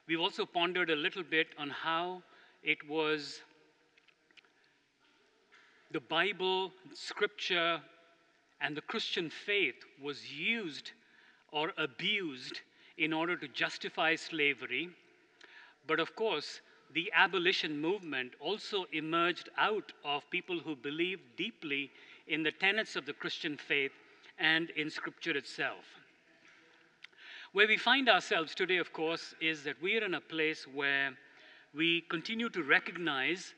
We've also pondered a little bit on how it was the Bible, Scripture, and the Christian faith was used or abused in order to justify slavery. But of course, the abolition movement also emerged out of people who believed deeply in the tenets of the Christian faith and in Scripture itself. Where we find ourselves today, of course, is that we are in a place where we continue to recognize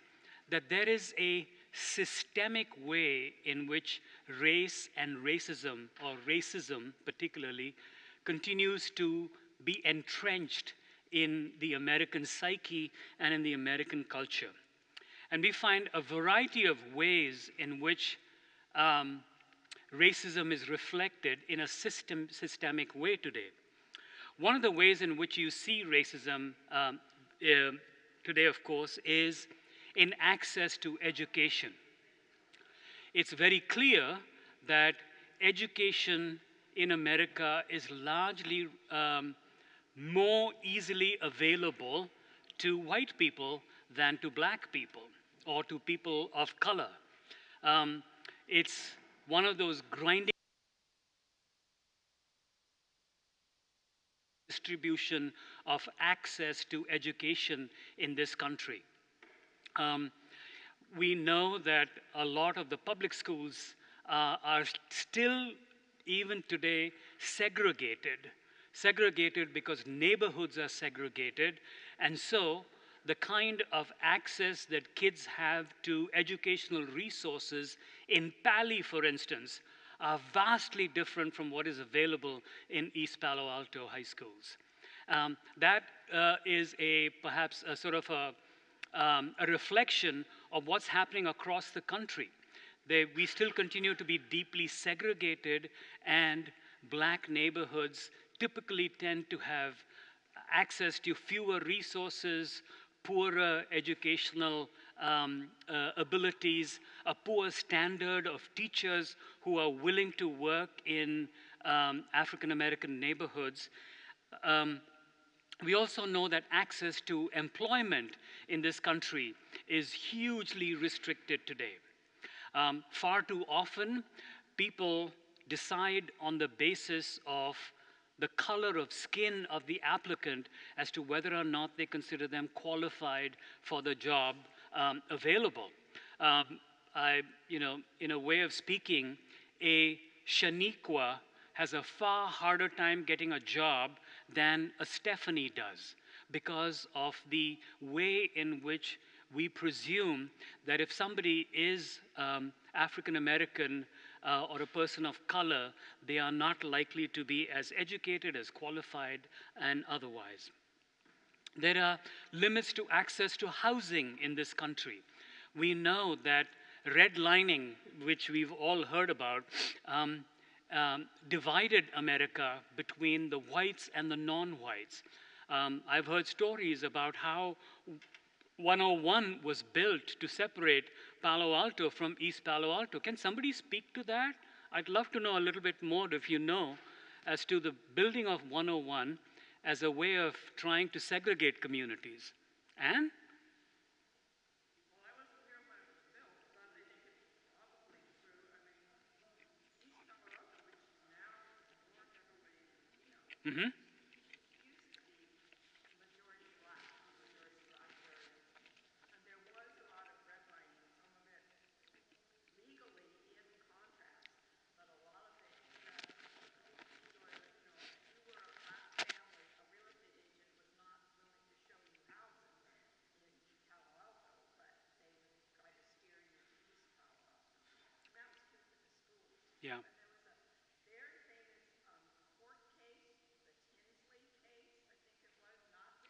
that there is a systemic way in which race and racism, or racism particularly, continues to be entrenched in the American psyche and in the American culture. And we find a variety of ways in which racism is reflected in a systemic way today. One of the ways in which you see racism today, of course, is in access to education. It's very clear that education in America is largely more easily available to white people than to black people or to people of color. It's one of those grinding distribution of access to education in this country. We know that a lot of the public schools are still, even today, segregated because neighborhoods are segregated, and so the kind of access that kids have to educational resources in Palo, for instance, are vastly different from what is available in East Palo Alto high schools. That is perhaps a sort of a reflection of what's happening across the country. We still continue to be deeply segregated, and black neighborhoods typically tend to have access to fewer resources, poorer educational abilities, a poor standard of teachers who are willing to work in African American neighborhoods. We also know that access to employment in this country is hugely restricted today. Far too often, people decide on the basis of the color of skin of the applicant as to whether or not they consider them qualified for the job available. In a way of speaking, a Shaniqua has a far harder time getting a job than a Stephanie does, because of the way in which we presume that if somebody is African American or a person of color, they are not likely to be as educated, as qualified, and otherwise. There are limits to access to housing in this country. We know that redlining, which we've all heard about, divided America between the whites and the non-whites. I've heard stories about how 101 was built to separate Palo Alto from East Palo Alto. Can somebody speak to that? I'd love to know a little bit more, if you know, as to the building of 101 as a way of trying to segregate communities. Anne? Mm-hmm. Yeah.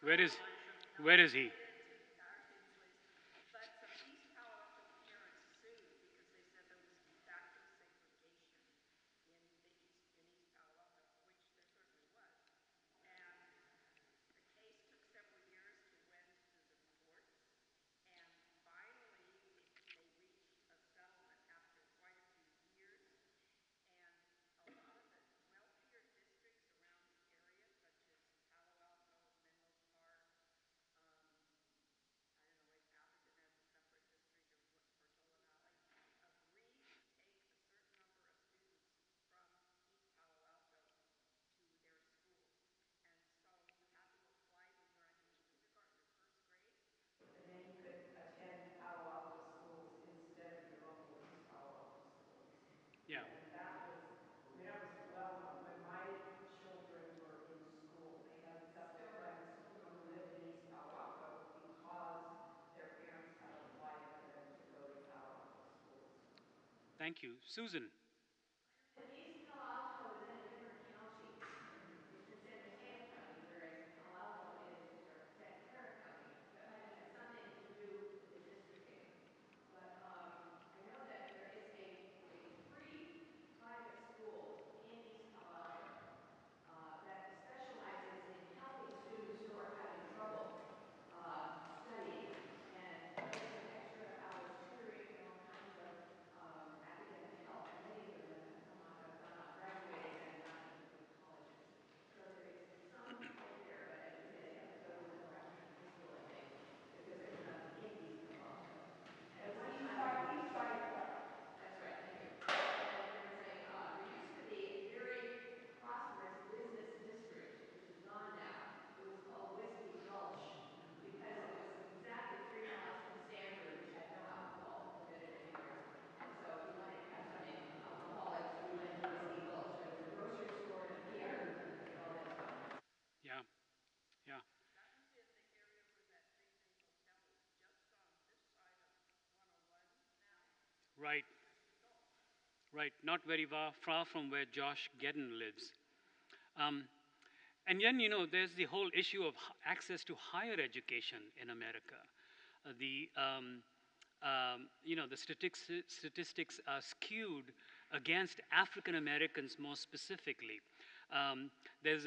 Where is, where is he? Thank you. Susan. East Palo Alto is in a different county. It's in San Mateo County, whereas Palo Alto is Santa Clara County. That might have something to do with the districting. But I know that there is a free private school in East Palo Alto that specializes in helping students who are having trouble studying and get some extra hours tutoring and all kinds of academic help. And many of them have gone on, graduated, and gone into colleges. So there is some hope there, but as you say, they have to go to the Western High School, I think, because there's nothing in East Palo Alto. And it was east side of what? That's right, thank you. And there was there used to be a very prosperous business district, which is gone now. It was called Whiskey Gulch because it was exactly 3 miles from Stanford, which had no alcohol permitted anywhere. And so if you wanted to have something alcoholic, you went to Whiskey Gulch. There was a grocery store and a theater and all that stuff. Yeah, yeah. Right, right. Not very far from where Josh Gedden lives. Um, and then, there's the whole issue of access to higher education in America. The statistics are skewed against African Americans more specifically. There's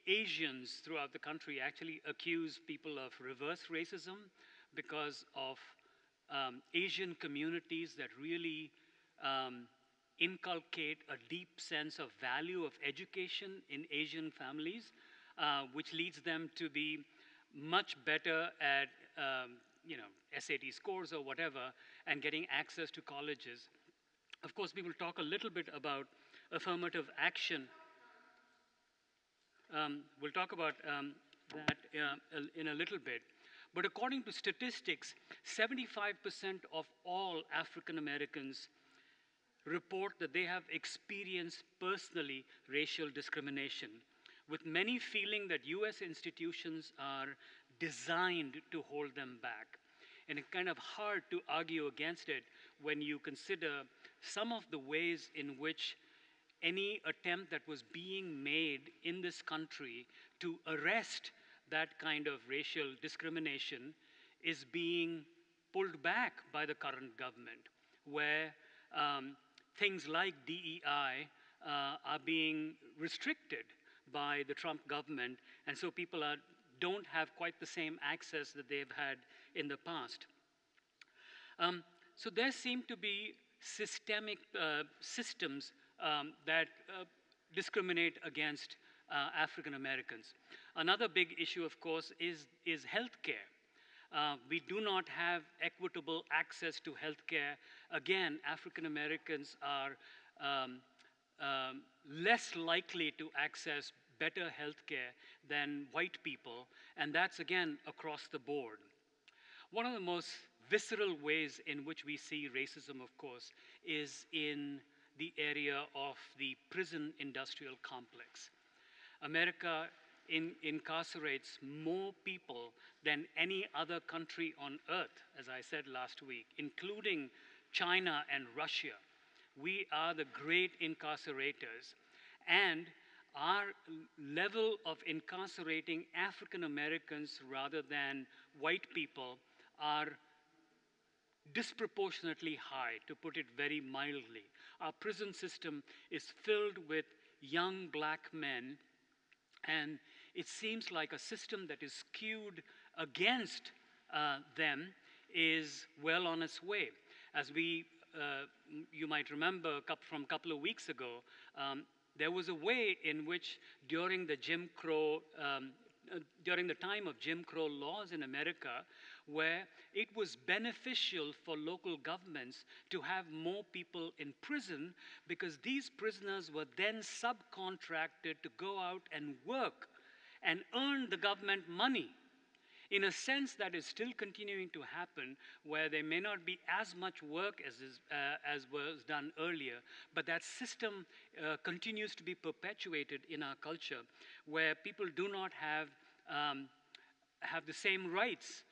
Asians throughout the country actually accuse people of reverse racism because of Asian communities that really inculcate a deep sense of value of education in Asian families, which leads them to be much better at SAT scores or whatever, and getting access to colleges. Of course, we will talk a little bit about affirmative action. We'll talk about that in a little bit. But according to statistics, 75% of all African Americans report that they have experienced personally racial discrimination, with many feeling that US institutions are designed to hold them back. And it's kind of hard to argue against it when you consider some of the ways in which any attempt that was being made in this country to arrest that kind of racial discrimination is being pulled back by the current government, where things like DEI are being restricted by the Trump government, and so people don't have quite the same access that they've had in the past. So there seem to be systemic systems that discriminate against African Americans. Another big issue, of course, is healthcare. We do not have equitable access to healthcare. Again, African Americans are less likely to access better healthcare than white people, and that's again across the board. One of the most visceral ways in which we see racism, of course, is in the area of the prison industrial complex. America incarcerates more people than any other country on earth, as I said last week, including China and Russia. We are the great incarcerators, and our level of incarcerating African Americans rather than white people are disproportionately high, to put it very mildly. Our prison system is filled with young black men, and it seems like a system that is skewed against them is well on its way. As you might remember from a couple of weeks ago, there was a way in which during the time of Jim Crow laws in America, where it was beneficial for local governments to have more people in prison because these prisoners were then subcontracted to go out and work and earn the government money. In a sense, that is still continuing to happen, where there may not be as much work as was done earlier, but that system continues to be perpetuated in our culture, where people do not have the same rights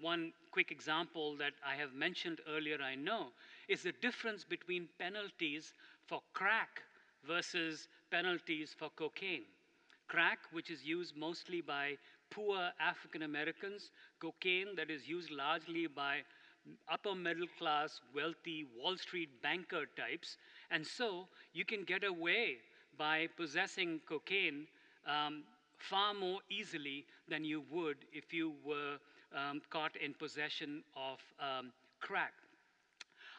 One quick example that I have mentioned earlier, I know, is the difference between penalties for crack versus penalties for cocaine. Crack, which is used mostly by poor African Americans, cocaine, that is used largely by upper middle class, wealthy Wall Street banker types. And so you can get away by possessing cocaine far more easily than you would if you were caught in possession of crack.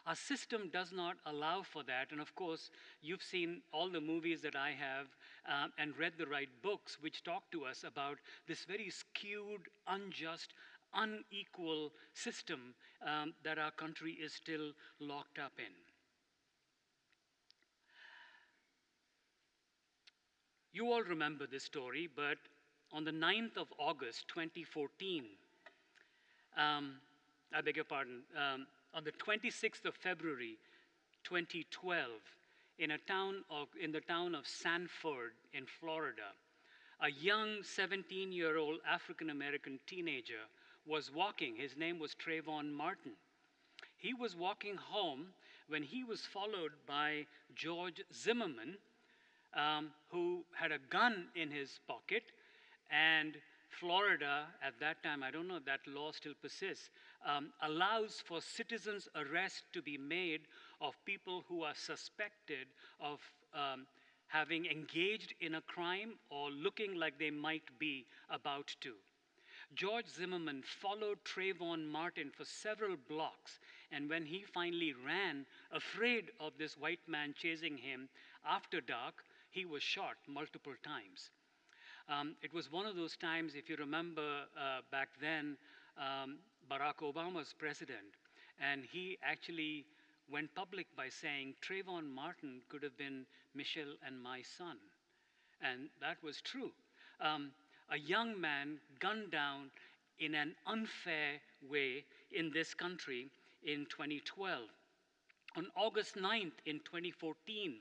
Our system does not allow for that. And of course, you've seen all the movies that I have and read the right books which talk to us about this very skewed, unjust, unequal system that our country is still locked up in. You all remember this story, but on the 9th of August 2014, I beg your pardon, on the 26th of February 2012, in the town of Sanford in Florida, a young 17-year-old African American teenager was walking. His name was Trayvon Martin. He was walking home when he was followed by George Zimmerman, who had a gun in his pocket. And Florida, at that time, I don't know if that law still persists, allows for citizens' arrest to be made of people who are suspected of having engaged in a crime or looking like they might be about to. George Zimmerman followed Trayvon Martin for several blocks, and when he finally ran, afraid of this white man chasing him after dark, he was shot multiple times. It was one of those times, if you remember back then, Barack Obama was president, and he actually went public by saying Trayvon Martin could have been Michelle and my son. And that was true. A young man gunned down in an unfair way in this country in 2012. On August 9th in 2014,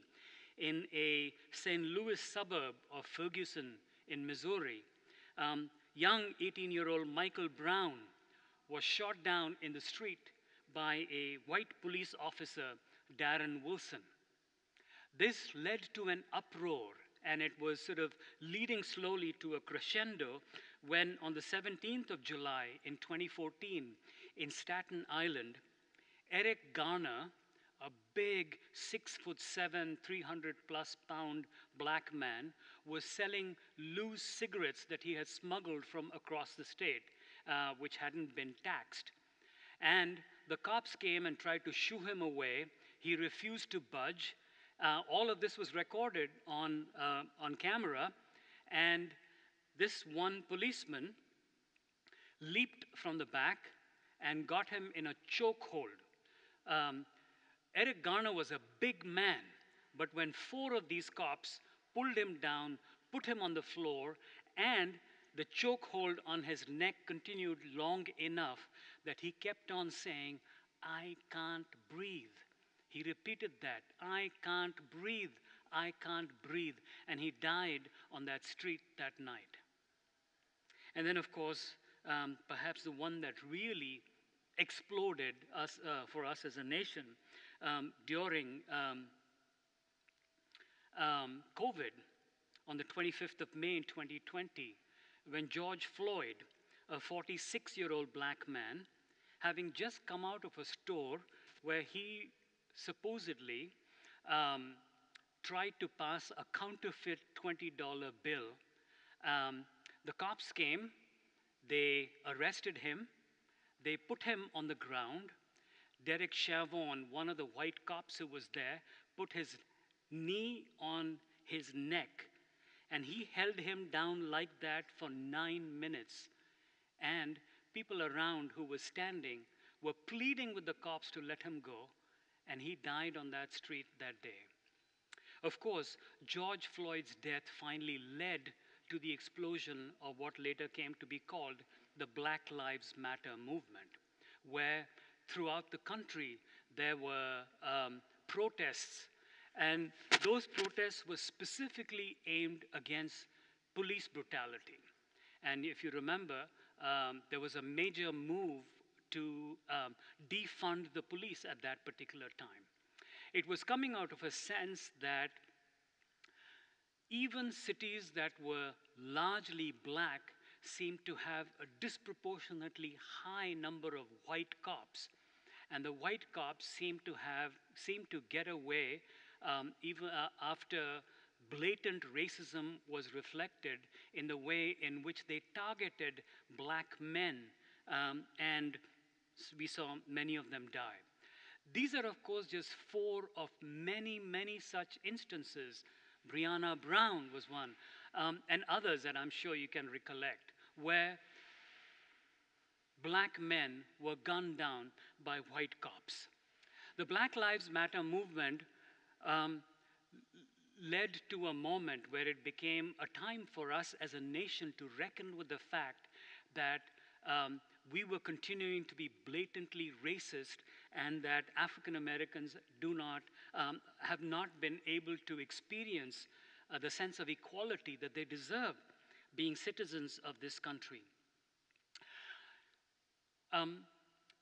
in a St. Louis suburb of Ferguson in Missouri, young 18-year-old Michael Brown was shot down in the street by a white police officer, Darren Wilson. This led to an uproar, and it was sort of leading slowly to a crescendo when on the 17th of July in 2014 in Staten Island, Eric Garner, a big 6'7", 300-plus-pound black man, was selling loose cigarettes that he had smuggled from across the state, which hadn't been taxed. And the cops came and tried to shoo him away. He refused to budge. All of this was recorded on camera, and this one policeman leaped from the back and got him in a chokehold. Eric Garner was a big man, but when 4 of these cops pulled him down, put him on the floor, and the chokehold on his neck continued long enough that he kept on saying, "I can't breathe." He repeated that, "I can't breathe, I can't breathe." And he died on that street that night. And then, of course, perhaps the one that really exploded for us as a nation during COVID on the 25th of May in 2020, when George Floyd, a 46-year-old black man, having just come out of a store where he supposedly tried to pass a counterfeit $20 bill. The cops came, they arrested him, they put him on the ground. Derek Chavon, one of the white cops who was there, put his knee on his neck, and he held him down like that for 9 minutes. And people around who were standing were pleading with the cops to let him go, and he died on that street that day. Of course, George Floyd's death finally led to the explosion of what later came to be called the Black Lives Matter movement, where throughout the country there were protests, and those protests were specifically aimed against police brutality. And if you remember, there was a major move to defund the police at that particular time. It was coming out of a sense that even cities that were largely black seemed to have a disproportionately high number of white cops. And the white cops seemed to get away even after blatant racism was reflected in the way in which they targeted black men, and we saw many of them die. These are, of course, just four of many, many such instances. Breonna Brown was one, and others that I'm sure you can recollect, where black men were gunned down by white cops. The Black Lives Matter movement led to a moment where it became a time for us as a nation to reckon with the fact that we were continuing to be blatantly racist, and that African Americans have not been able to experience the sense of equality that they deserve being citizens of this country.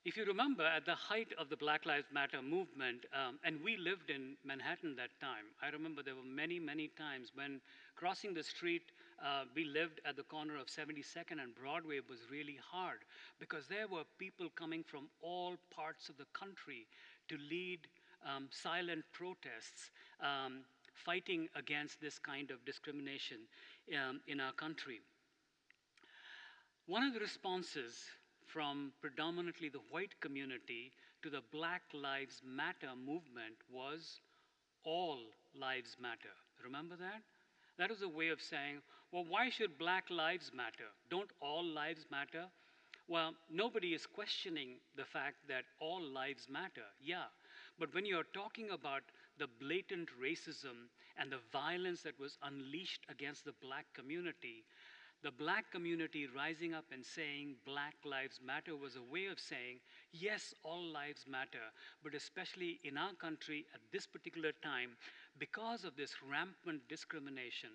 If you remember, at the height of the Black Lives Matter movement, and we lived in Manhattan that time, I remember there were many, many times when crossing the street, we lived at the corner of 72nd and Broadway was really hard because there were people coming from all parts of the country to lead silent protests, fighting against this kind of discrimination in our country. One of the responses from predominantly the white community to the Black Lives Matter movement was all lives matter. Remember that? That was a way of saying, well, why should black lives matter? Don't all lives matter? Well, nobody is questioning the fact that all lives matter, yeah. But when you're talking about the blatant racism and the violence that was unleashed against the black community, the black community rising up and saying Black Lives Matter was a way of saying, yes, all lives matter, but especially in our country at this particular time, because of this rampant discrimination,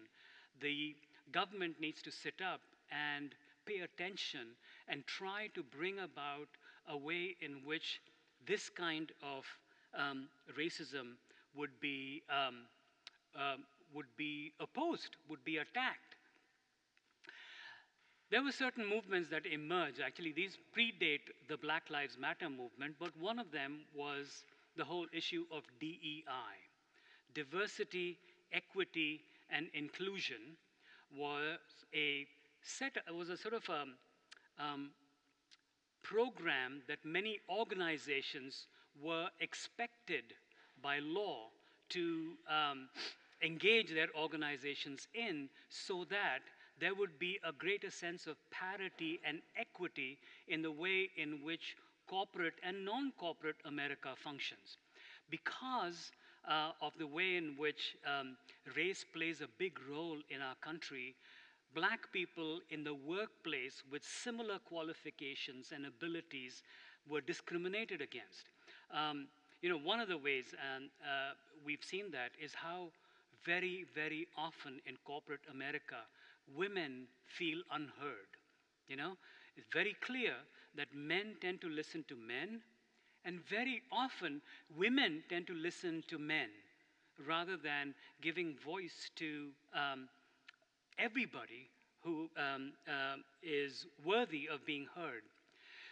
the government needs to sit up and pay attention and try to bring about a way in which this kind of racism would be opposed, would be attacked. There were certain movements that emerged. Actually, these predate the Black Lives Matter movement, but one of them was the whole issue of DEI. Diversity, equity, and inclusion was a sort of program that many organizations were expected by law to engage their organizations in, so that there would be a greater sense of parity and equity in the way in which corporate and non-corporate America functions. Because of the way in which race plays a big role in our country, black people in the workplace with similar qualifications and abilities were discriminated against. One of the ways, and we've seen that, is how very, very often in corporate America, women feel unheard. It's very clear that men tend to listen to men, and very often women tend to listen to men rather than giving voice to everybody who is worthy of being heard.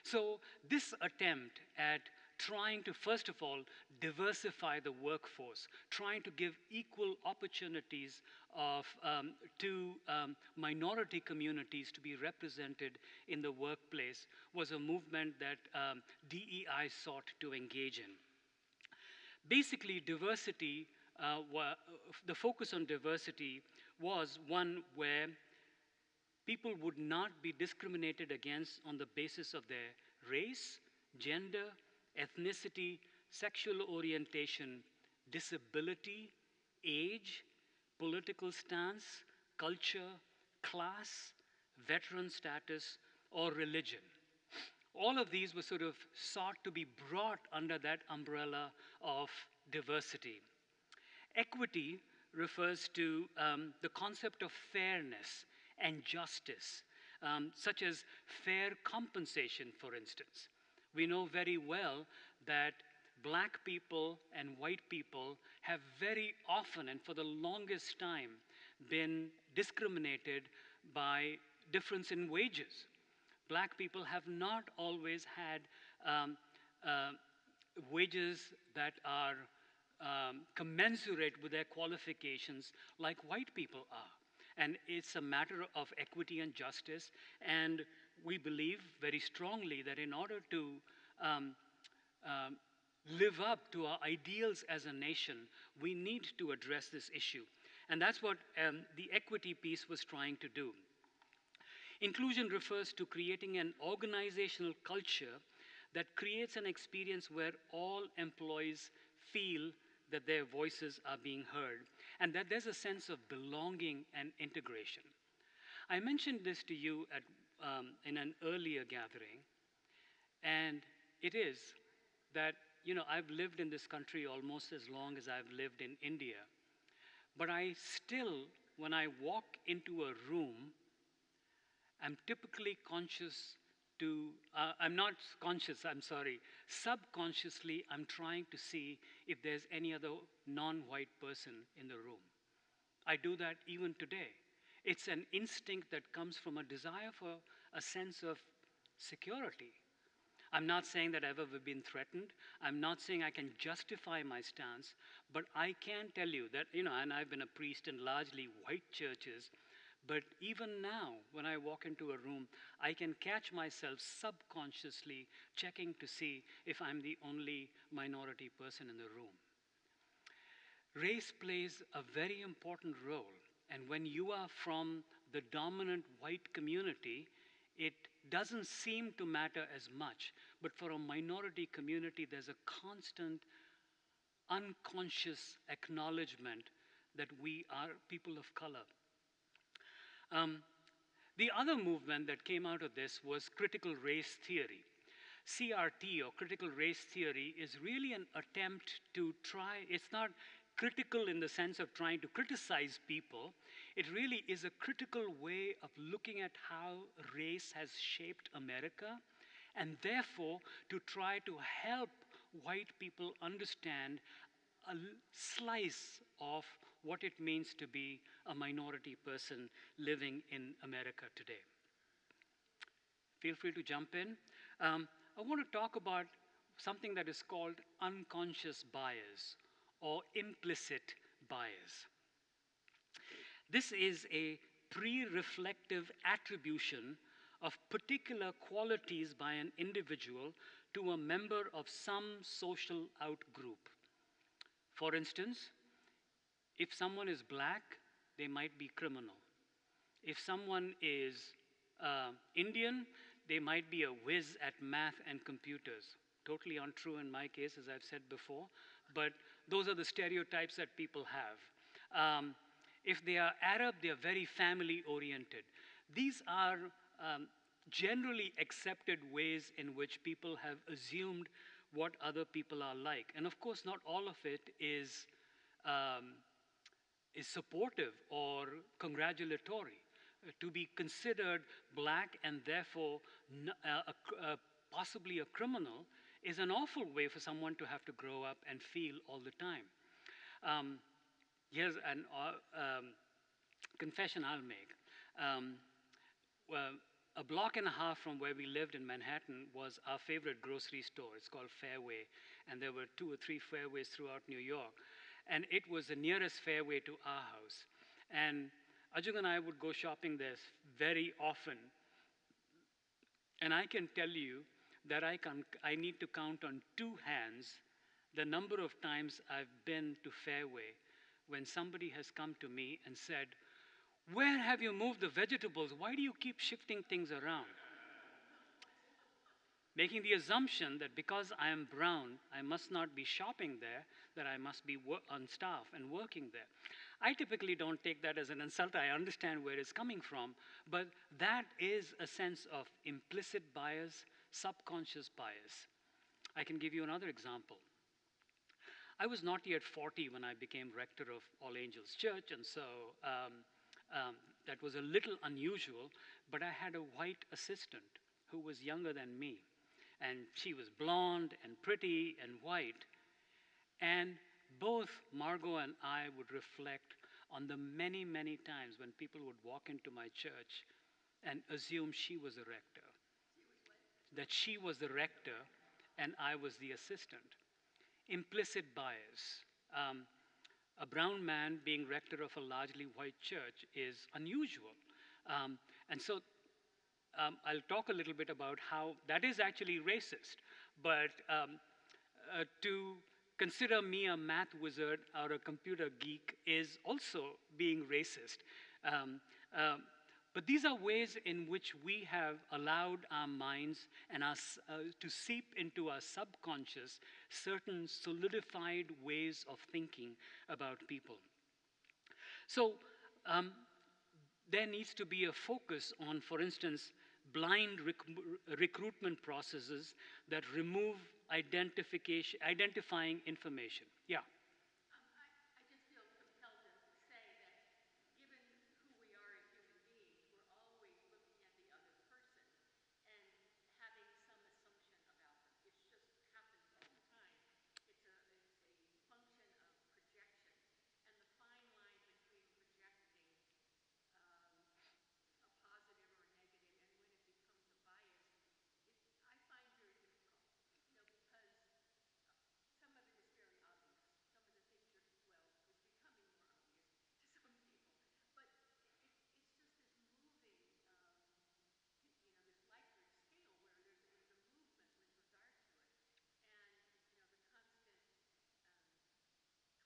So this attempt at trying to, first of all, diversify the workforce, trying to give equal opportunities to minority communities to be represented in the workplace, was a movement that DEI sought to engage in. Basically, diversity, the focus on diversity was one where people would not be discriminated against on the basis of their race, gender, ethnicity, sexual orientation, disability, age, political stance, culture, class, veteran status, or religion. All of these were sort of sought to be brought under that umbrella of diversity. Equity refers to the concept of fairness and justice. such as fair compensation, for instance. We know very well that black people and white people have very often and for the longest time been discriminated by difference in wages. Black people have not always had um, uh, wages that are commensurate with their qualifications like white people are. And it's a matter of equity and justice. And we believe very strongly that in order to um, um, live up to our ideals as a nation, we need to address this issue. And that's what the equity piece was trying to do. Inclusion refers to creating an organizational culture that creates an experience where all employees feel that their voices are being heard and that there's a sense of belonging and integration. I mentioned this to you in an earlier gathering, and it is that, I've lived in this country almost as long as I've lived in India, but I still, when I walk into a room, I'm typically conscious I'm not conscious, I'm sorry, subconsciously, I'm trying to see if there's any other non white person in the room. I do that even today. It's an instinct that comes from a desire for a sense of security. I'm not saying that I've ever been threatened. I'm not saying I can justify my stance, but I can tell you that, and I've been a priest in largely white churches, but even now, when I walk into a room, I can catch myself subconsciously checking to see if I'm the only minority person in the room. Race plays a very important role, and when you are from the dominant white community, it doesn't seem to matter as much. But for a minority community, there's a constant, unconscious acknowledgement that we are people of color. The other movement that came out of this was critical race theory. CRT, or critical race theory, is really an attempt to try, it's not critical in the sense of trying to criticize people. It really is a critical way of looking at how race has shaped America, and therefore to try to help white people understand a slice of what it means to be a minority person living in America today. Feel free to jump in. I want to talk about something that is called unconscious bias or implicit bias. This is a pre-reflective attribution of particular qualities by an individual to a member of some social outgroup. For instance, if someone is black, they might be criminal. If someone is Indian, they might be a whiz at math and computers. Totally untrue in my case, as I've said before, but those are the stereotypes that people have. If they are Arab, they are very family oriented. These are generally accepted ways in which people have assumed what other people are like. And of course, not all of it is supportive or congratulatory. To be considered black and therefore possibly a criminal is an awful way for someone to have to grow up and feel all the time. Here's an confession I'll make. Well, a block and a half from where we lived in Manhattan was our favorite grocery store. It's called Fairway, and there were 2 or 3 Fairways throughout New York. And it was the nearest Fairway to our house. And Ajung and I would go shopping there very often. And I can tell you that I need to count on 2 hands the number of times I've been to Fairway when somebody has come to me and said, "Where have you moved the vegetables? Why do you keep shifting things around?" Making the assumption that because I am brown, I must not be shopping there, that I must be on staff and working there. I typically don't take that as an insult. I understand where it's coming from, but that is a sense of implicit bias, subconscious bias. I can give you another example. I was not yet 40 when I became rector of All Angels Church, and so that was a little unusual but I had a white assistant who was younger than me. And she was blonde and pretty and white. And both Margot and I would reflect on the many, many times when people would walk into my church and assume she was a rector, that she was the rector and I was the assistant. Implicit bias. A brown man being rector of a largely white church is unusual. And so I'll talk a little bit about how that is actually racist. But to consider me a math wizard or a computer geek is also being racist. Um, um, but these are ways in which we have allowed our minds and us to seep into our subconscious certain solidified ways of thinking about people. So there needs to be a focus on, for instance, blind recruitment processes that remove identifying information. Yeah. I just feel compelled to say that given who we are as human beings, we're always looking at the other person and having some assumption about them. It just happens all the time. It's a function of projection. And the fine line between projecting um, a positive or a negative and when it becomes a bias, I find very difficult. Because some of it is very obvious. Some of the things are, well, is becoming more obvious to some people. But it's just this moving, this Likert scale where there's a movement with regard to it. And, the constant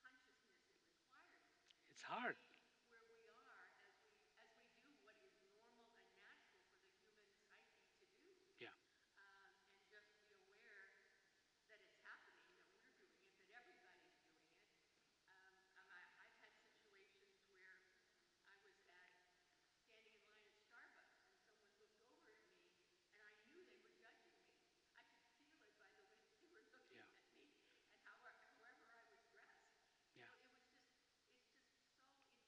um, consciousness it requires It's to hard. see where we are as we do what is normal and natural for the human psyche to do, Yeah. and just be aware that it's happening, that we're doing it, that everybody's doing it. I've had situations where I was standing in line at Starbucks and someone looked over at me and I knew they were judging me. I could feel it by the way they were looking Yeah. at me and however I was dressed. Yeah. It's just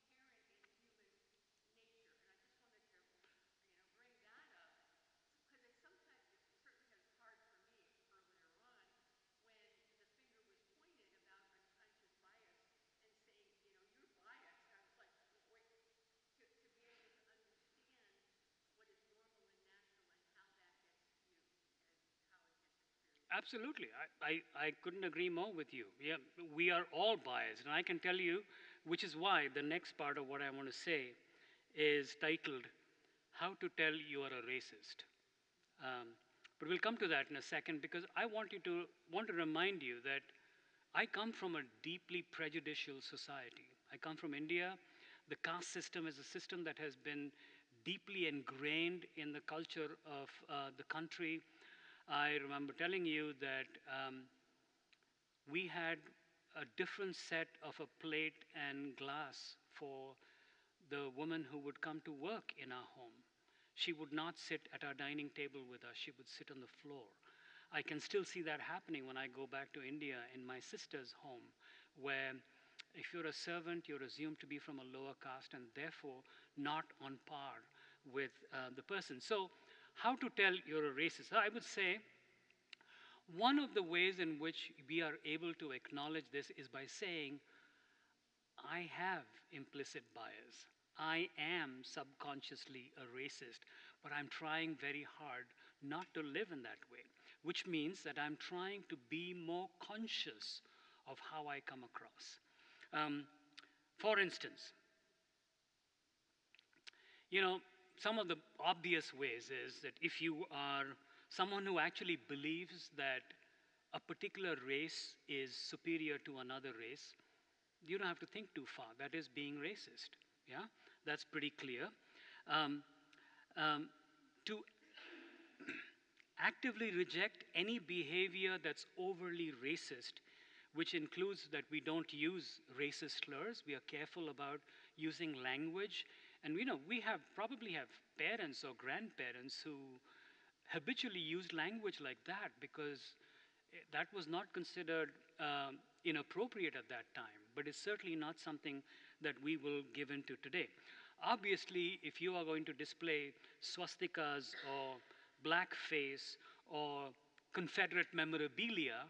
so inherent in human nature. And I just wanted to, bring that up because it certainly was hard for me earlier on when the finger was pointed about unconscious bias and saying, you're biased. I was like, wait, to be able to understand what is normal and natural and how that gets used and how it gets experienced. Absolutely. I couldn't agree more with you. Yeah, we are all biased. And I can tell you, which is why the next part of what I want to say is titled, How to Tell You Are a Racist. But we'll come to that in a second because I want to remind you that I come from a deeply prejudicial society. I come from India. The caste system is a system that has been deeply ingrained in the culture of the country. I remember telling you that we had a different set of a plate and glass for the woman who would come to work in our home. She would not sit at our dining table with us, she would sit on the floor. I can still see that happening when I go back to India in my sister's home, where if you're a servant, you're assumed to be from a lower caste and therefore not on par with the person. So, how to tell you're a racist? I would say one of the ways in which we are able to acknowledge this is by saying, I have implicit bias. I am subconsciously a racist, but I'm trying very hard not to live in that way, which means that I'm trying to be more conscious of how I come across. Um, for instance, some of the obvious ways is that if you are someone who actually believes that a particular race is superior to another race, you don't have to think too far. That is being racist. Yeah, that's pretty clear. Um, to actively reject any behavior that's overly racist, which includes that we don't use racist slurs. We are careful about using language. And we probably have parents or grandparents who habitually used language like that because that was not considered inappropriate at that time, but it's certainly not something that we will give into today. Obviously, if you are going to display swastikas or blackface or Confederate memorabilia,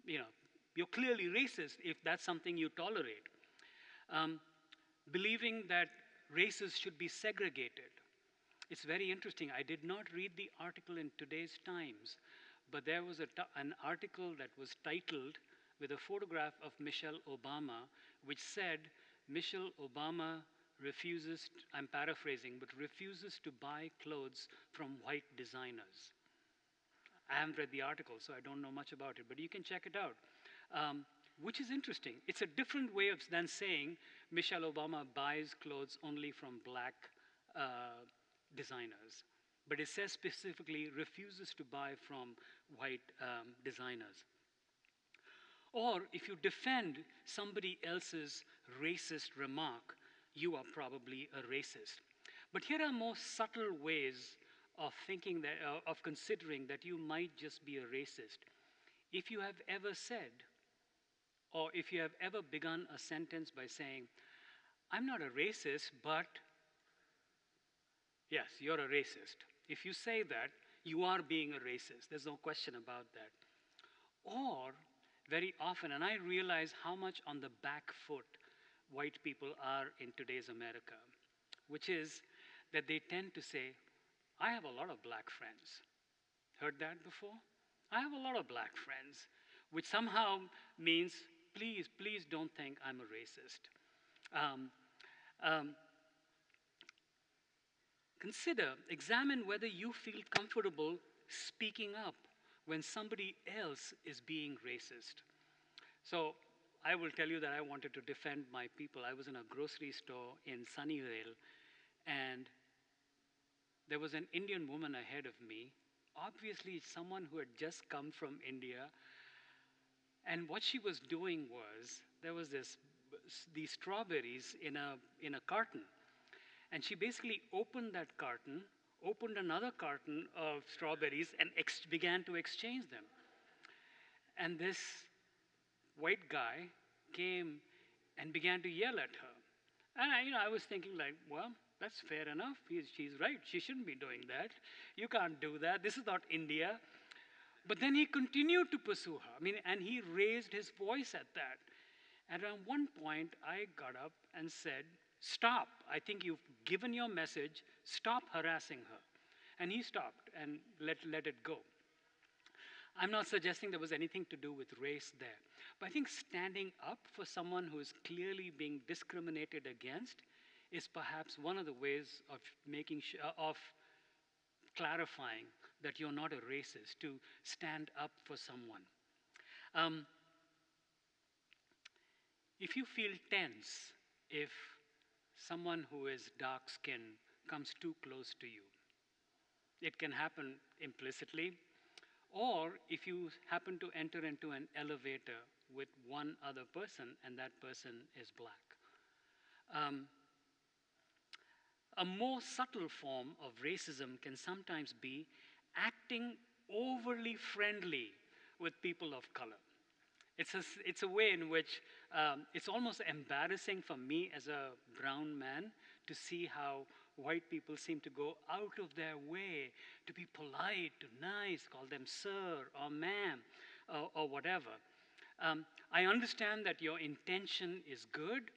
you know, you're clearly racist if that's something you tolerate. Um, Believing that races should be segregated. It's very interesting. I did not read the article in today's Times, but there was an article that was titled with a photograph of Michelle Obama, which said Michelle Obama refuses, I'm paraphrasing, but refuses to buy clothes from white designers. I haven't read the article, so I don't know much about it, but you can check it out. Which is interesting. It's a different way of than saying Michelle Obama buys clothes only from black designers. But it says specifically refuses to buy from white designers. Or if you defend somebody else's racist remark, you are probably a racist. But here are more subtle ways of thinking that, of considering that you might just be a racist. If you have ever said, or if you have ever begun a sentence by saying, I'm not a racist, but yes, you're a racist. If you say that, you are being a racist. There's no question about that. Or, very often, and I realize how much on the back foot white people are in today's America, which is that they tend to say, I have a lot of black friends. Heard that before? I have a lot of black friends, which somehow means, please, please don't think I'm a racist. Um, um, examine whether you feel comfortable speaking up when somebody else is being racist. So I will tell you that I wanted to defend my people. I was in a grocery store in Sunnyvale, and there was an Indian woman ahead of me. Obviously, someone who had just come from India. And what she was doing was, there was these strawberries in a carton. And she basically opened that carton, opened another carton of strawberries, and began to exchange them. And this white guy came and began to yell at her. And I was thinking like, well, that's fair enough. She's right. She shouldn't be doing that. You can't do that. This is not India. But then he continued to pursue her. And he raised his voice at that. And at one point, I got up and said, stop. I think you've given your message. Stop harassing her. And he stopped and let it go. I'm not suggesting there was anything to do with race there. But I think standing up for someone who is clearly being discriminated against is perhaps one of the ways of of clarifying that you're not a racist, to stand up for someone. If you feel tense if someone who is dark-skinned comes too close to you, it can happen implicitly, or if you happen to enter into an elevator with one other person and that person is black. A more subtle form of racism can sometimes be acting overly friendly with people of color. It's a way in which it's almost embarrassing for me as a brown man to see how white people seem to go out of their way to be polite, to nice, call them sir or ma'am or whatever. I understand that your intention is good,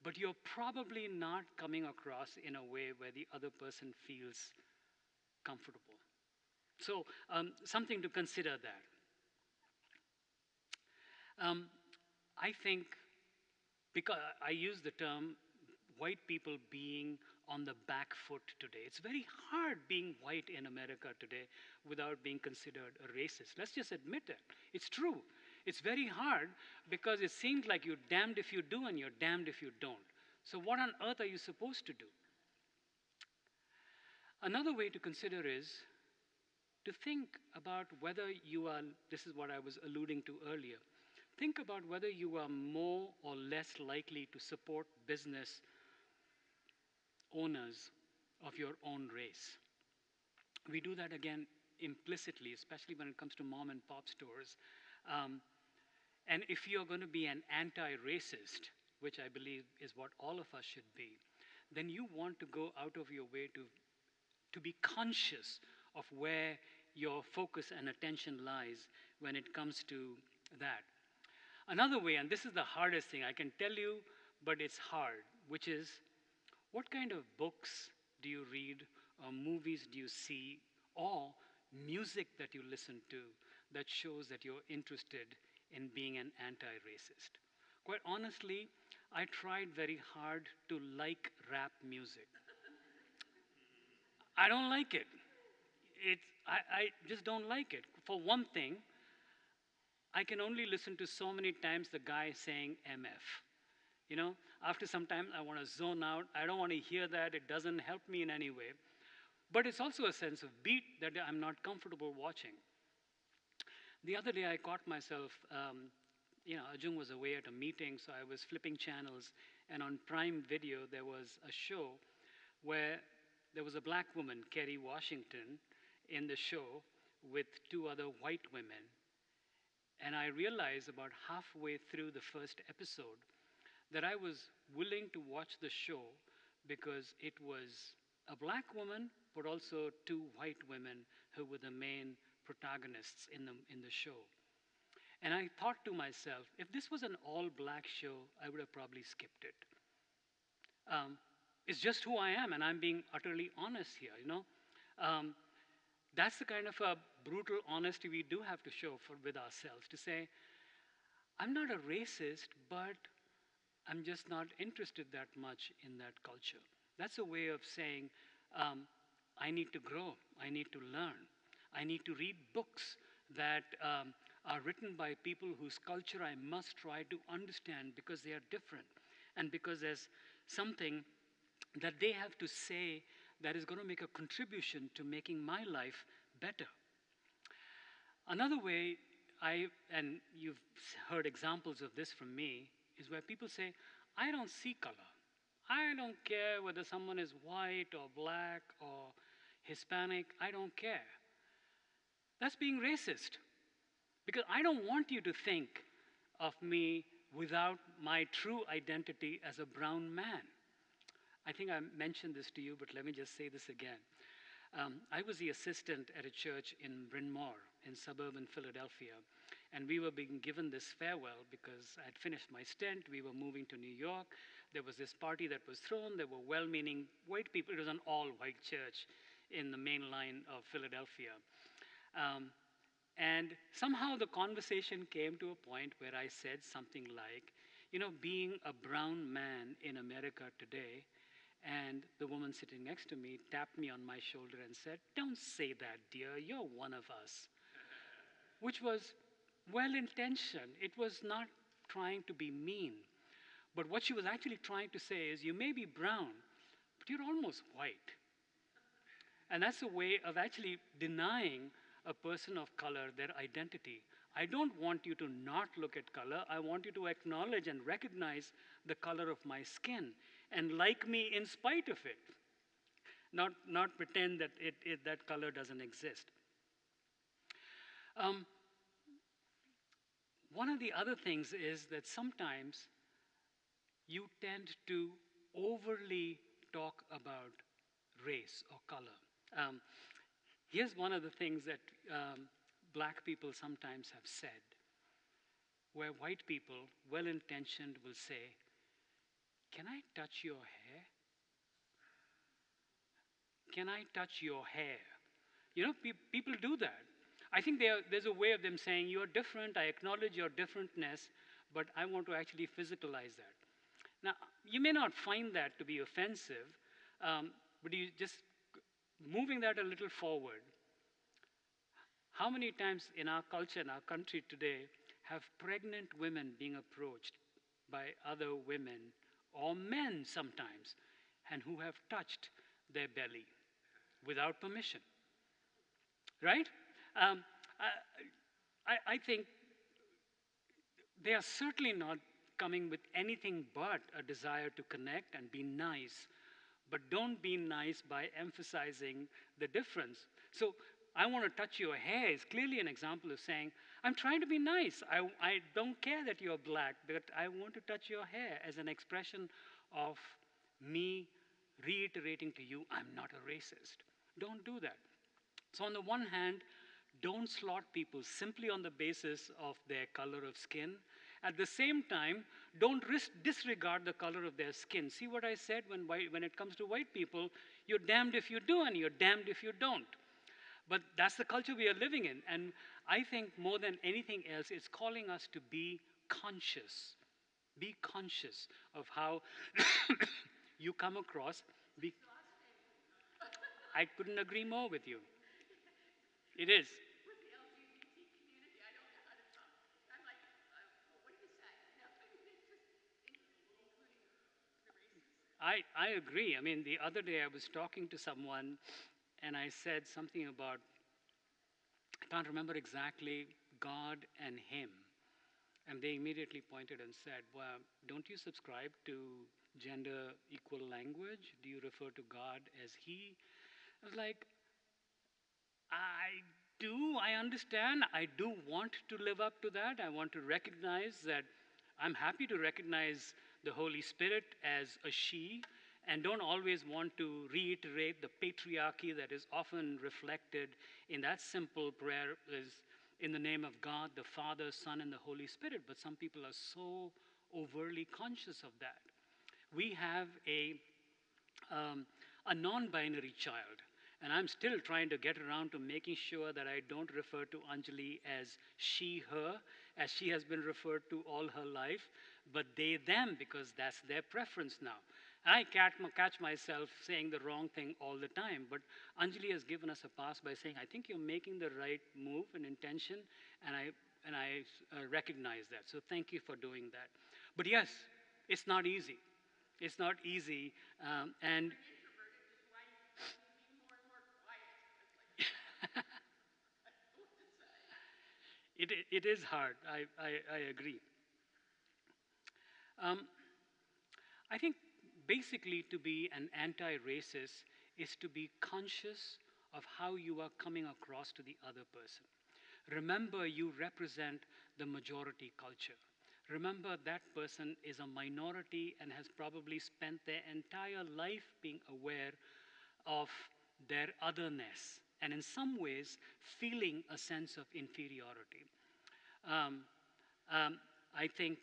but you're probably not coming across in a way where the other person feels comfortable. So something to consider that. I think, because I use the term white people being on the back foot today. It's very hard being white in America today without being considered a racist. Let's just admit it. It's true. It's very hard because it seems like you're damned if you do and you're damned if you don't. So what on earth are you supposed to do? Another way to consider is to think about whether you are, this is what I was alluding to earlier, think about whether you are more or less likely to support business owners of your own race. We do that again implicitly, especially when it comes to mom and pop stores. And if you're going to be an anti-racist, which I believe is what all of us should be, then you want to go out of your way to be conscious of where your focus and attention lies when it comes to that. Another way, and this is the hardest thing, I can tell you, but it's hard, which is what kind of books do you read, or movies do you see, or music that you listen to that shows that you're interested in being an anti racist? Quite honestly, I tried very hard to like rap music. I don't like it. I just don't like it. For one thing, I can only listen to so many times the guy saying MF. You know, after some time, I want to zone out. I don't want to hear that. It doesn't help me in any way. But it's also a sense of beat that I'm not comfortable watching. The other day, I caught myself, Arjun was away at a meeting, so I was flipping channels, and on Prime Video, there was a show where there was a black woman, Kerry Washington, in the show with two other white women. And I realized about halfway through the first episode that I was willing to watch the show because it was a black woman, but also two white women who were the main protagonists in the show. And I thought to myself, if this was an all black show, I would have probably skipped it. It's just who I am, and I'm being utterly honest here, you know. Um, that's the kind of a brutal honesty we do have to show with ourselves to say, I'm not a racist, but I'm just not interested that much in that culture. That's a way of saying, I need to grow, I need to learn, I need to read books that are written by people whose culture I must try to understand because they are different and because there's something that they have to say that is going to make a contribution to making my life better. Another way, and you've heard examples of this from me, is where people say, I don't see color. I don't care whether someone is white or black or Hispanic, I don't care. That's being racist. Because I don't want you to think of me without my true identity as a brown man. I think I mentioned this to you, but let me just say this again. I was the assistant at a church in Bryn Mawr in suburban Philadelphia, and we were being given this farewell because I had finished my stint. We were moving to New York. There was this party that was thrown. There were well-meaning white people. It was an all-white church in the main line of Philadelphia. And somehow the conversation came to a point where I said something like, being a brown man in America today, and the woman sitting next to me tapped me on my shoulder and said, don't say that, dear, you're one of us. Which was well-intentioned. It was not trying to be mean. But what she was actually trying to say is, you may be brown, but you're almost white. And that's a way of actually denying a person of color their identity. I don't want you to not look at color. I want you to acknowledge and recognize the color of my skin and like me in spite of it. Not pretend that that color doesn't exist. One of the other things is that sometimes you tend to overly talk about race or color. Here's one of the things that black people sometimes have said, where white people, well-intentioned, will say, can I touch your hair? Can I touch your hair? People do that. I think there's a way of them saying, you're different, I acknowledge your differentness, but I want to actually physicalize that. Now, you may not find that to be offensive, but you just moving that a little forward. How many times in our culture, in our country today, have pregnant women being approached by other women or men sometimes, and who have touched their belly without permission? Right? I think they are certainly not coming with anything but a desire to connect and be nice. But don't be nice by emphasizing the difference. So I want to touch your hair is clearly an example of saying, I'm trying to be nice. I don't care that you're black, but I want to touch your hair as an expression of me reiterating to you, I'm not a racist. Don't do that. So, on the one hand, don't slot people simply on the basis of their color of skin. At the same time, don't disregard the color of their skin. See what I said when it comes to white people, you're damned if you do and you're damned if you don't. But that's the culture we are living in. And I think more than anything else, it's calling us to be conscious. Be conscious of how you come across. Be, I couldn't agree more with you. It is. With the LGBT community, I don't know how to talk. I'm like, what do you say? You know, I mean, it's just including the races. I agree. I mean, the other day I was talking to someone and I said something about, I can't remember exactly, God and Him. And they immediately pointed and said, well, don't you subscribe to gender equal language? Do you refer to God as He? I was like, I do, I understand. I do want to live up to that. I want to recognize that I'm happy to recognize the Holy Spirit as a she, and don't always want to reiterate the patriarchy that is often reflected in that simple prayer is in the name of God, the Father, Son, and the Holy Spirit. But some people are so overly conscious of that. We have um, a non binary child. And I'm still trying to get around to making sure that I don't refer to Anjali as she, her, as she has been referred to all her life, but they, them, because that's their preference now. I catch myself saying the wrong thing all the time, but Anjali has given us a pass by saying, I think you're making the right move and intention, and I recognize that. So thank you for doing that. But yes, it's not easy. It's not easy, and it is hard. I agree. Um, I think basically to be an anti racist is to be conscious of how you are coming across to the other person. Remember, you represent the majority culture. Remember, that person is a minority and has probably spent their entire life being aware of their otherness and, in some ways, feeling a sense of inferiority. Um, um, I think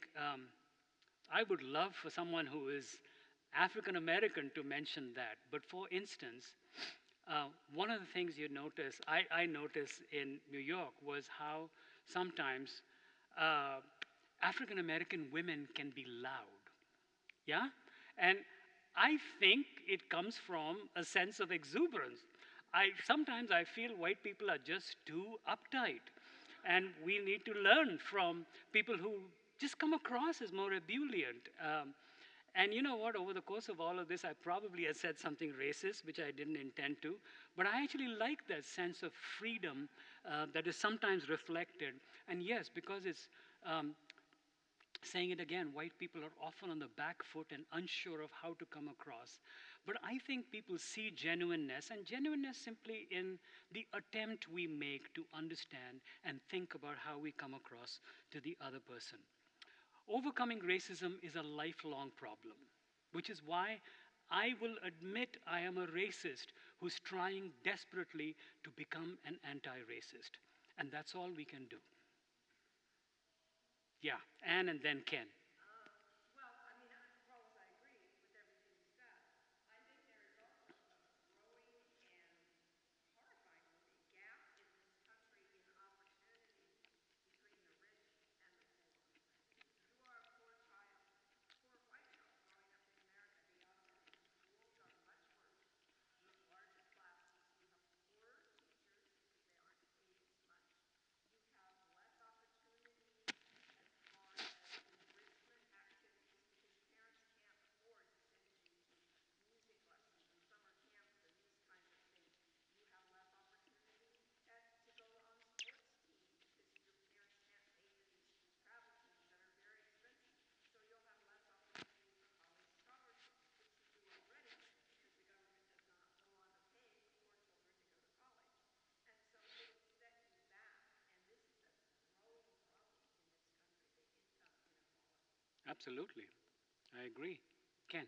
I would love for someone who is African American to mention that. But for instance, one of the things I noticed in New York was how sometimes African American women can be loud. Yeah? And I think it comes from a sense of exuberance. Sometimes I feel white people are just too uptight. And we need to learn from people who just come across as more ebullient. And you know what? Over the course of all of this, I probably have said something racist, which I didn't intend to. But I actually like that sense of freedom that is sometimes reflected. And yes, because it's saying it again, white people are often on the back foot and unsure of how to come across. But I think people see genuineness, and genuineness simply in the attempt we make to understand and think about how we come across to the other person. Overcoming racism is a lifelong problem, which is why I will admit I am a racist who's trying desperately to become an anti racist. And that's all we can do. Yeah, Anne and then Ken. Well, I mean, Carlos, I agree with everything you said. I think there is also a growing and horrifying looking gap in this country in opportunity between the rich and the poor. If you are a poor child, a poor white child growing up in America, the odds are the schools are much worse. You have larger classes, you have poorer teachers because they aren't paid as much. You have less opportunity as far as enrichment activities because parents can't afford to send you to music lessons and summer camps and these kinds of things. You have less opportunity to go on sports teams because your parents can't pay for these travel teams that are very expensive. So you'll have less opportunity for college scholarships, which you do already because the government does not no longer pay for poor children to go to college. And so it will set you back. And this is a growing problem in this country, the income inequality. Absolutely. I agree. Ken.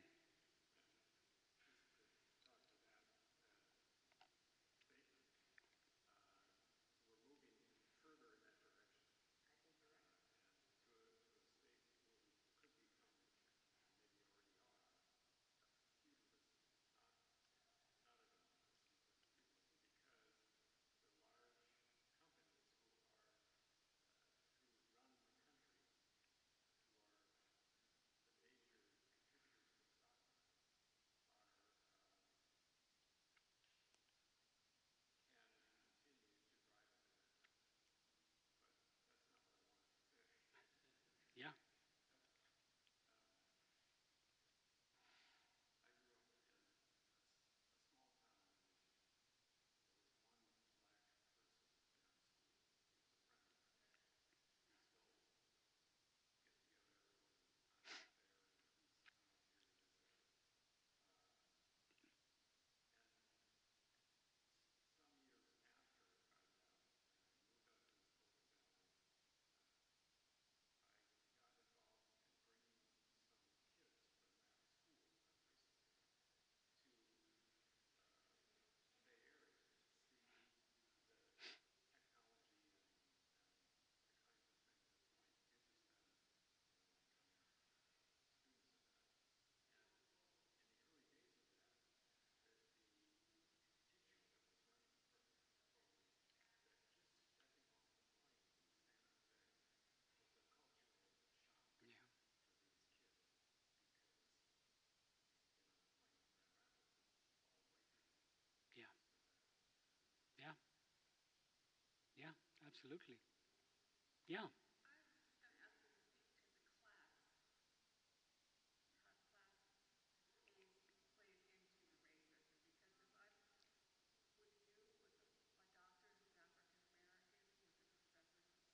Absolutely. Yeah. I was just going to ask you to speak to the class, how class plays into the racism. Because if I'm with you, with a doctor who's African American,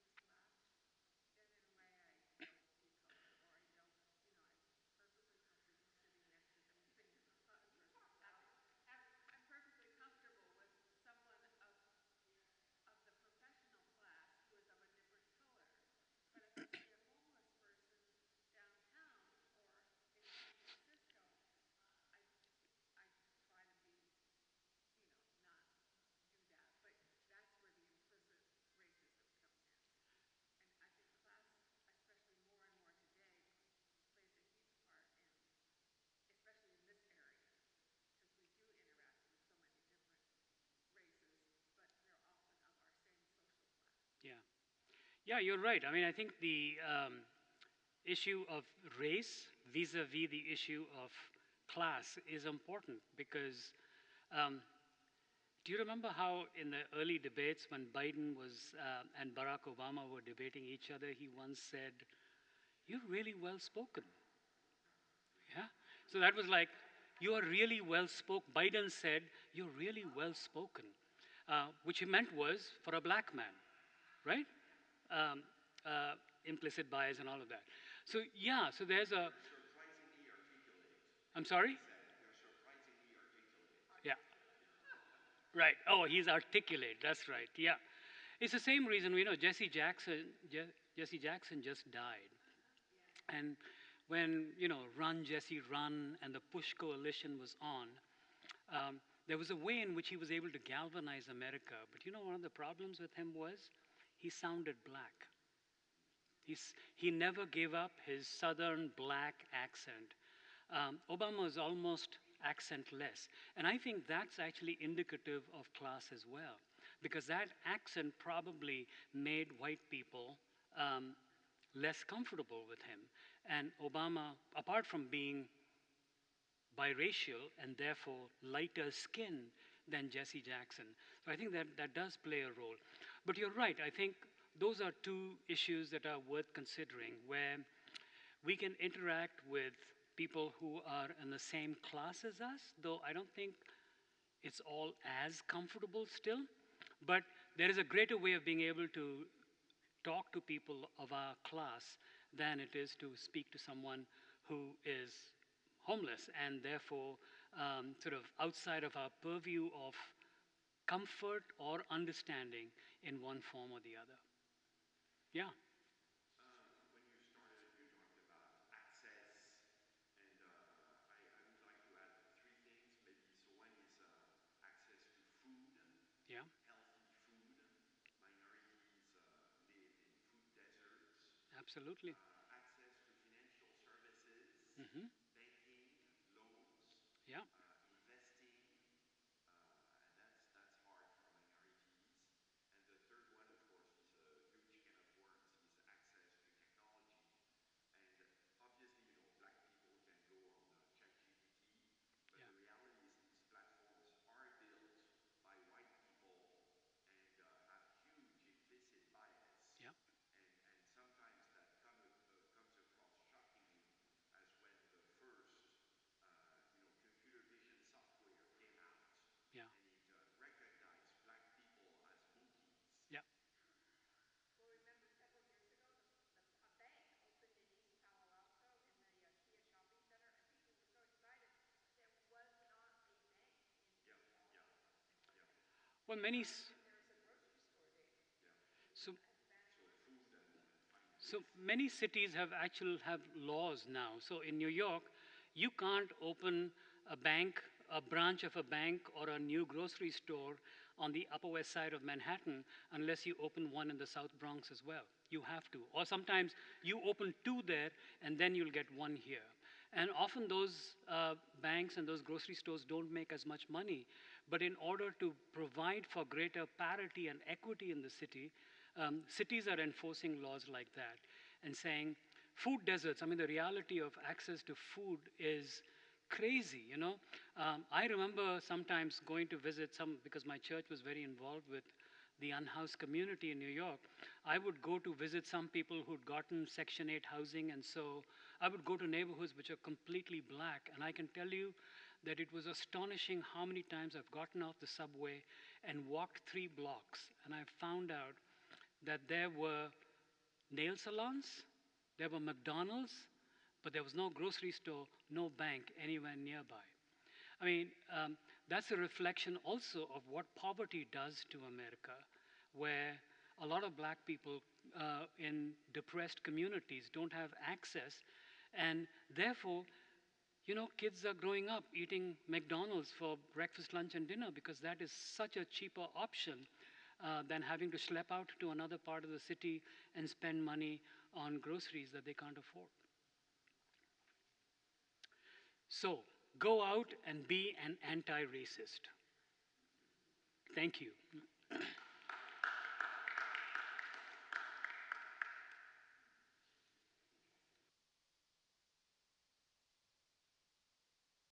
with a professor from Stanford who's black, then in a way I don't see color, or I don't, I'm perfectly comfortable sitting next to somebody from South. I'm perfectly comfortable with someone of the professional class who is of a different color. But if I see a homeless person downtown or in San Francisco, I I try to be, not do that. But that's where the implicit racism comes in. And I think class, especially more and more today, plays a huge part in, especially in this area, because we do interact with so many different races, but they're often of our same social class. Yeah. Yeah, you're right. I mean, I think the issue of race vis-a-vis the issue of class is important because um, do you remember how in the early debates when Biden was and Barack Obama were debating each other, he once said, "You're really well spoken." Yeah. So that was like, "You are really well spoken." Biden said, "You're really well spoken," which he meant was for a black man, right? Um, Implicit bias and all of that. So yeah, so there's a. You're surprisingly articulate. I'm sorry. He said, "You're surprisingly articulate." Yeah. Yeah. Right. Oh, he's articulate. That's right. Yeah. It's the same reason we know Jesse Jackson just died. And when, Run Jesse Run and the Push Coalition was on, there was a way in which he was able to galvanize America. But one of the problems with him was he sounded black. He never gave up his southern black accent. Obama is almost accentless. And I think that's actually indicative of class as well, because that accent probably made white people less comfortable with him. And Obama, apart from being biracial and therefore lighter skinned than Jesse Jackson. So I think that does play a role. But you're right, I think those are two issues that are worth considering where we can interact with people who are in the same class as us, though I don't think it's all as comfortable still. But there is a greater way of being able to talk to people of our class than it is to speak to someone who is homeless and therefore sort of outside of our purview of comfort or understanding in one form or the other. Yeah. When you started, you talked about access, and I would like to add three things maybe. So one is access to food, Yeah. healthy food. Minorities live in food deserts. Absolutely. Access to financial services, Hmm. banking, loans, Yeah. investing, and that's hard for minorities. And the third one, of course, is a huge can of worms, is access to technology. And obviously, black people can go on ChatGPT, but Yeah. the reality is these platforms are built by white people and have huge implicit bias. Yeah. And sometimes that comes across shockingly as when the first computer vision software came out Yeah. and it recognized black people as monkeys. Yeah. Well, remember several years ago, a bank opened in East Palo Alto in the Kia shopping center, and people were so excited. There was not a bank in Yeah, East Palo yeah, Alto until yeah, then. Well, And there was a grocery store there. yeah. so Hispanic So grocery food store. and So finance. many cities have laws now. So in New York, you can't open a bank, a branch of a bank, or a new grocery store on the Upper West Side of Manhattan unless you open one in the South Bronx as well. You have to. Or sometimes you open two there and then you'll get one here. And often those banks and those grocery stores don't make as much money. But in order to provide for greater parity and equity in the city, cities are enforcing laws like that and saying food deserts. I mean, the reality of access to food is crazy. I remember sometimes going to visit some, because my church was very involved with the unhoused community in New York, I would go to visit some people who'd gotten Section 8 housing, and so I would go to neighborhoods which are completely black, and I can tell you that it was astonishing how many times I've gotten off the subway and walked 3 blocks, and I found out that there were nail salons, there were McDonald's, but there was no grocery store, no bank anywhere nearby. I mean, that's a reflection also of what poverty does to America, where a lot of black people in depressed communities don't have access, and therefore, kids are growing up eating McDonald's for breakfast, lunch, and dinner because that is such a cheaper option than having to schlep out to another part of the city and spend money on groceries that they can't afford. So, go out and be an anti racist. Thank you.